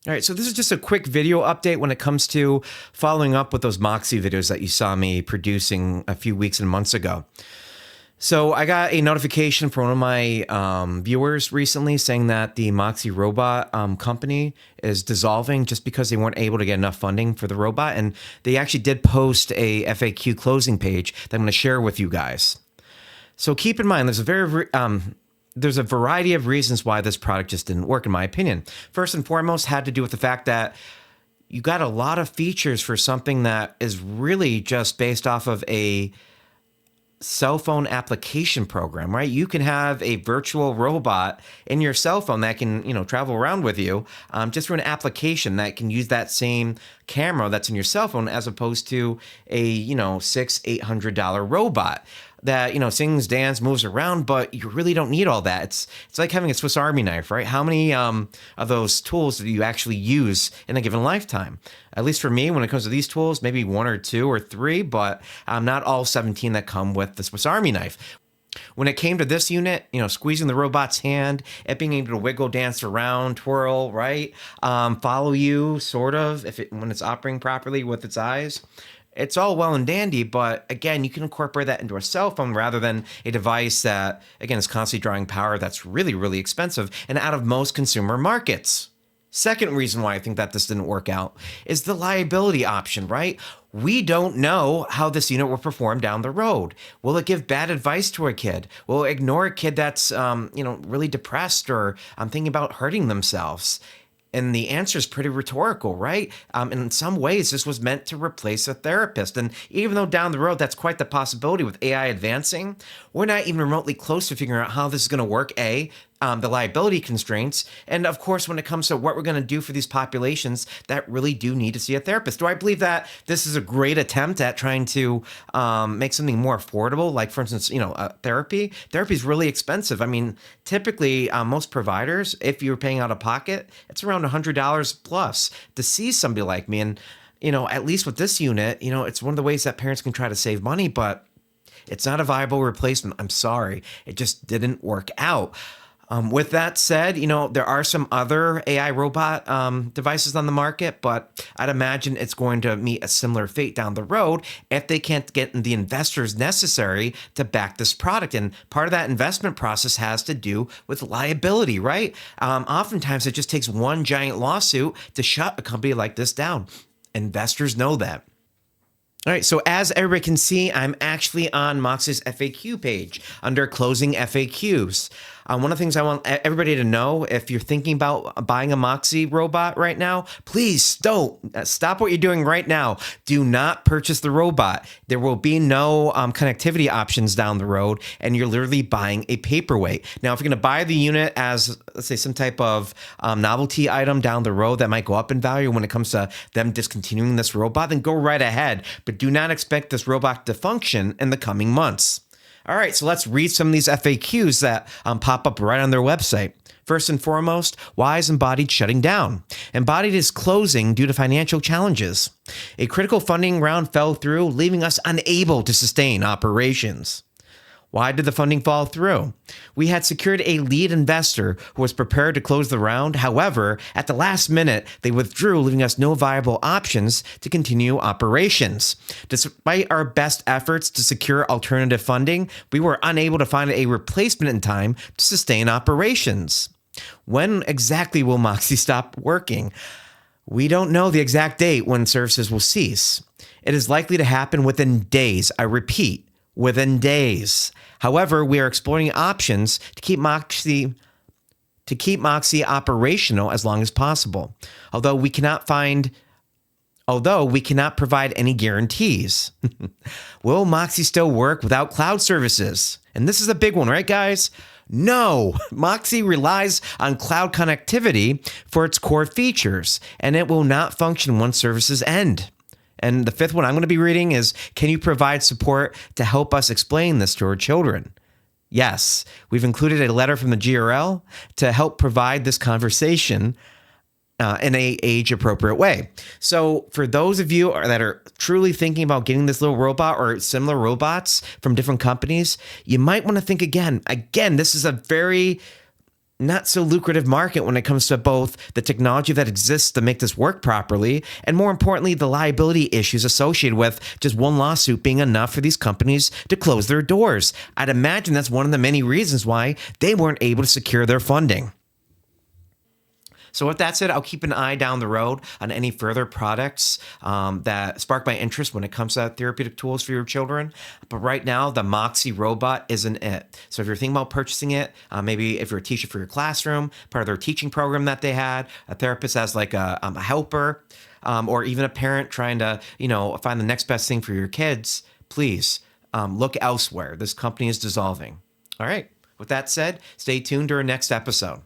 All right, so this is just a quick video update when it comes to following up with those Moxie videos that you saw me producing a few weeks and months ago. So I got a notification from one of my viewers recently saying that the Moxie robot company is dissolving just because they weren't able to get enough funding for the robot. And they actually did post a FAQ closing page that I'm going to share with you guys. So keep in mind, there's a variety of reasons why this product just didn't work, in my opinion. First and foremost, had to do with the fact that you got a lot of features for something that is really just based off of a cell phone application program, right? You can have a virtual robot in your cell phone that can, travel around with you just for an application that can use that same camera that's in your cell phone as opposed to a, $600-800 robot that, sings, dance, moves around, but you really don't need all that. It's like having a Swiss Army knife, right? How many of those tools do you actually use in a given lifetime? At least for me, when it comes to these tools, maybe 1 or 2 or 3, but not all 17 that come with the Swiss Army knife. When it came to this unit, squeezing the robot's hand, it being able to wiggle, dance around, twirl, right? Follow you, sort of, when it's operating properly with its eyes. It's all well and dandy, but again, you can incorporate that into a cell phone rather than a device that, again, is constantly drawing power that's really, really expensive and out of most consumer markets. Second reason why I think that this didn't work out is the liability option, right? We don't know how this unit will perform down the road. Will it give bad advice to a kid? Will it ignore a kid that's, really depressed or thinking about hurting themselves? And the answer is pretty rhetorical, right? In some ways, this was meant to replace a therapist. And even though down the road, that's quite the possibility with AI advancing, we're not even remotely close to figuring out how this is going to work, the liability constraints, and of course, when it comes to what we're going to do for these populations that really do need to see a therapist. Do I believe that this is a great attempt at trying to make something more affordable? Like, for instance, therapy? Therapy is really expensive. I mean, typically, most providers, if you're paying out of pocket, it's around $100 plus to see somebody like me. And, at least with this unit, it's one of the ways that parents can try to save money, but it's not a viable replacement. I'm sorry. It just didn't work out. With that said, there are some other AI robot devices on the market, but I'd imagine it's going to meet a similar fate down the road if they can't get the investors necessary to back this product. And part of that investment process has to do with liability, right? Oftentimes, it just takes one giant lawsuit to shut a company like this down. Investors know that. All right, so as everybody can see, I'm actually on Moxie's FAQ page under closing FAQs. One of the things I want everybody to know, if you're thinking about buying a Moxie robot right now, please don't stop what you're doing right now. Do not purchase the robot. There will be no connectivity options down the road, and you're literally buying a paperweight. Now, if you're going to buy the unit as, let's say, some type of novelty item down the road that might go up in value when it comes to them discontinuing this robot, then go right ahead. But do not expect this robot to function in the coming months. All right, so let's read some of these FAQs that pop up right on their website. First and foremost, why is Embodied shutting down? Embodied is closing due to financial challenges. A critical funding round fell through, leaving us unable to sustain operations. Why did the funding fall through? We had secured a lead investor who was prepared to close the round. However, at the last minute, they withdrew, leaving us no viable options to continue operations. Despite our best efforts to secure alternative funding, we were unable to find a replacement in time to sustain operations. When exactly will Moxie stop working? We don't know the exact date when services will cease. It is likely to happen within days. I repeat, within days. However, we are exploring options to keep Moxie operational as long as possible. Although we cannot provide any guarantees. Will Moxie still work without cloud services? And this is a big one, right, guys? No, Moxie relies on cloud connectivity for its core features, and it will not function once services end. And the fifth one I'm going to be reading is, can you provide support to help us explain this to our children? Yes, we've included a letter from the GRL to help provide this conversation in a age-appropriate way. So for those of you that are truly thinking about getting this little robot or similar robots from different companies, you might want to think again. Again, this is a very not so lucrative market when it comes to both the technology that exists to make this work properly, and more importantly, the liability issues associated with just one lawsuit being enough for these companies to close their doors. I'd imagine that's one of the many reasons why they weren't able to secure their funding. So with that said, I'll keep an eye down the road on any further products that spark my interest when it comes to therapeutic tools for your children. But right now, the Moxie robot isn't it. So if you're thinking about purchasing it, maybe if you're a teacher for your classroom, part of their teaching program that they had, a therapist as like a helper, or even a parent trying to, find the next best thing for your kids, please look elsewhere. This company is dissolving. All right. With that said, stay tuned to our next episode.